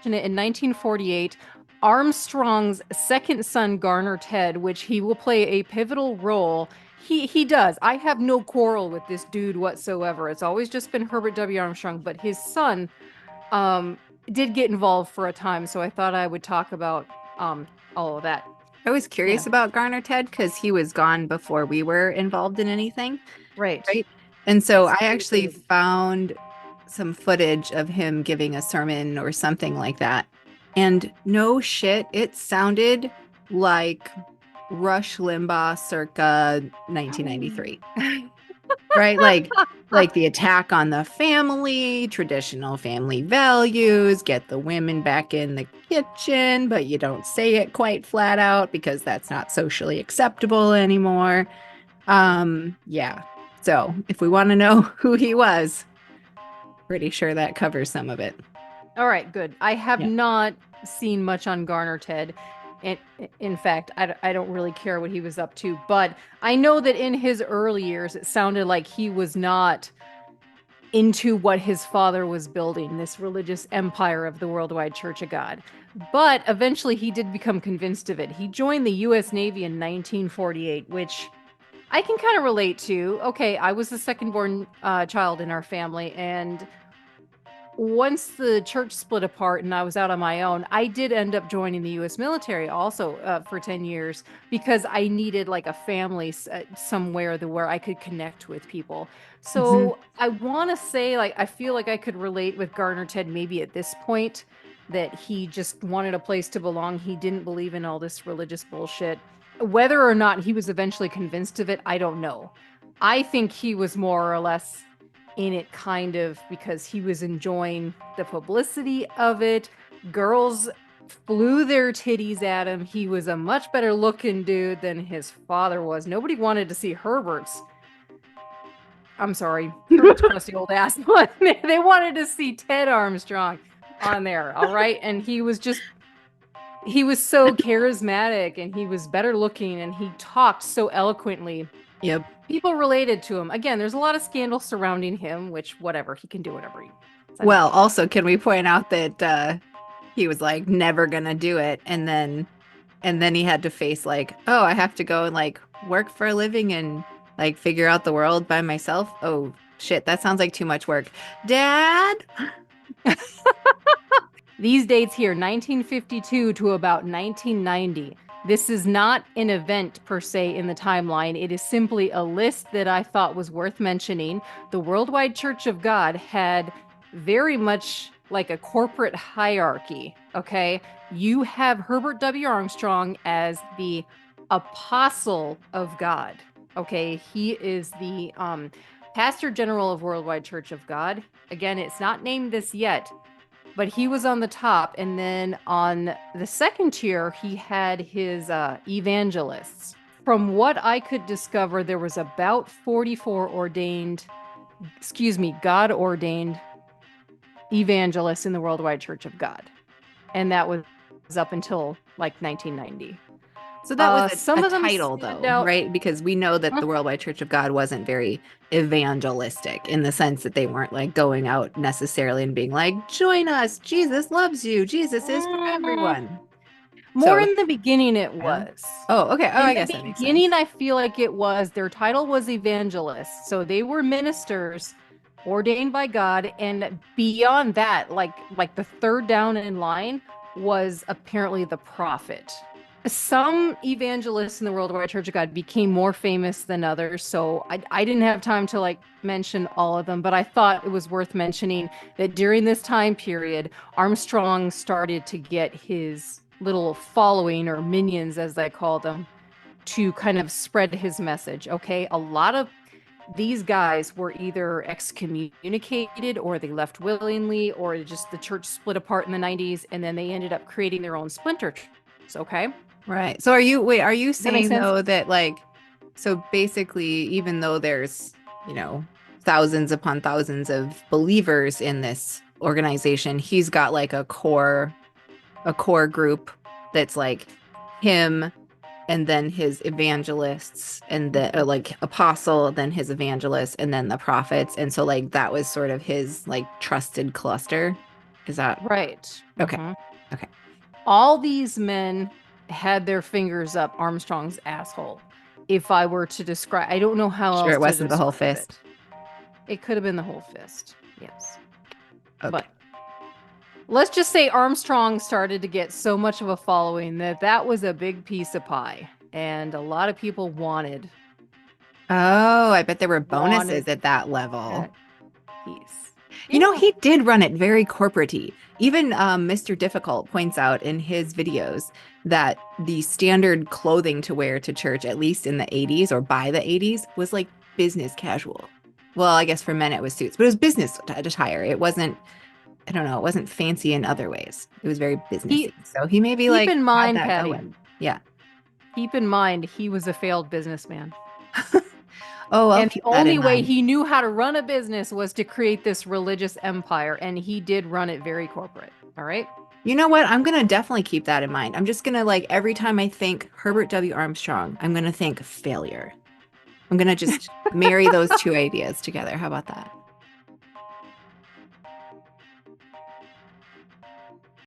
In 1948, Armstrong's second son, Garner Ted, which he will play a pivotal role. He does. I have no quarrel with this dude whatsoever. It's always just been Herbert W. Armstrong, but his son um did get involved for a time, so I thought I would talk about all of that. I was Yeah, curious about Garner Ted because he was gone before we were involved in anything, right. right? And so Yes, I very actually good. found some footage of him giving a sermon or something like that. And no shit, it sounded like Rush Limbaugh circa 1993. Right? Like the attack on the family, traditional family values, get the women back in the kitchen, but you don't say it quite flat out because that's not socially acceptable anymore. Yeah. So, if we want to know who he was, pretty sure that covers some of it. All right, good. I have Yeah. not seen much on Garner Ted. In, in fact, I don't really care what he was up to, but I know that in his early years, it sounded like he was not into what his father was building, this religious empire of the Worldwide Church of God. But eventually he did become convinced of it. He joined the US Navy in 1948, which I can kind of relate to. Okay, I was the second born child in our family, and once the church split apart and I was out on my own, I did end up joining the US military also for 10 years because I needed like a family somewhere where I could connect with people. Mhm. So I want to say, like, I feel like I could relate with Garner Ted maybe at this point that he just wanted a place to belong. He didn't believe in all this religious bullshit. Whether or not he was eventually convinced of it, I don't know. I think he was more or less in it kind of because he was enjoying the publicity of it. Girls flew their titties at him. He was a much better looking dude than his father was. Nobody wanted to see I'm sorry, Herbert's crusty old ass. They wanted to see Ted Armstrong on there, all right? And he was so charismatic and he was better looking and he talked so eloquently. Yep. People related to him. Again, there's a lot of scandal surrounding him, which whatever, he can do whatever he wants. I don't Well, care. also, can we point out that he was like never gonna do it, and then he had to face like, oh, I have to go and like work for a living and like figure out the world by myself. Oh shit, that sounds like too much work. Dad? These dates here, 1952 to about 1990. This is not an event per se in the timeline. It is simply a list that I thought was worth mentioning. The Worldwide Church of God had very much like a corporate hierarchy. Okay. You have Herbert W. Armstrong as the apostle of God. Okay. He is the pastor general of Worldwide Church of God. Again, it's not named this yet, but he was on the top. And then on the second tier, he had his evangelists. From what I could discover, there was about 44 God ordained evangelists in the Worldwide Church of God. And that was up until like 1990. So that was a Some of them title stand though, out. right? Because we know that Huh? the Worldwide Church of God wasn't very evangelistic in the sense that they weren't like going out necessarily and being like, join us, Jesus loves you, Jesus is for Mm, everyone. more So in the beginning, it title. was. Oh, okay. Oh, In I the guess that makes sense. beginning, I feel like it was their title was evangelists. So they were ministers ordained by God. And beyond that, like the third down in line was apparently the prophet. Some evangelists in the Worldwide Church of God became more famous than others. So I didn't have time to like mention all of them, but I thought it was worth mentioning that during this time period, Armstrong started to get his little following or minions, as they call them, to kind of spread his message. Okay. A lot of these guys were either excommunicated or they left willingly, or just the church split apart in the 90s and then they ended up creating their own splinter churches. Okay. Right. So are you Does that make saying sense? though that like, so basically, even though there's, you know, thousands upon thousands of believers in this organization, he's got like a core group that's like him and then his evangelists and the like apostle, then his evangelists and then the prophets. And so like that was sort of his like trusted cluster. Is that Right. okay? Mhm. Okay. All these men had their fingers up Armstrong's asshole. If I were to describe, I don't know how Sure, else it to wasn't the whole describe fist. it. It could have been the whole fist. Yes. Okay. But let's just say Armstrong started to get so much of a following that that was a big piece of pie. And a lot of people Oh, I bet there were bonuses wanted at that level. that piece. You know, Yeah. he did run it very corporate-y. Even Mr. Difficult points out in his videos that the standard clothing to wear to church, at least in the 80s or by the 80s, was like business casual. Well, I guess for men it was suits, but it was business attire. It wasn't, I don't know, it wasn't fancy in other ways. It was very businessy. He So he maybe keep like in had mind, that Patty. going. Yeah. Keep in mind he was a failed businessman. Oh, I'll And the keep that only in way mind. he knew how to run a business was to create this religious empire, and he did run it very corporate. All right. You know what? I'm gonna definitely keep that in mind. I'm just gonna like every time I think Herbert W. Armstrong, I'm gonna think failure. I'm gonna just marry those two ideas together. How about that?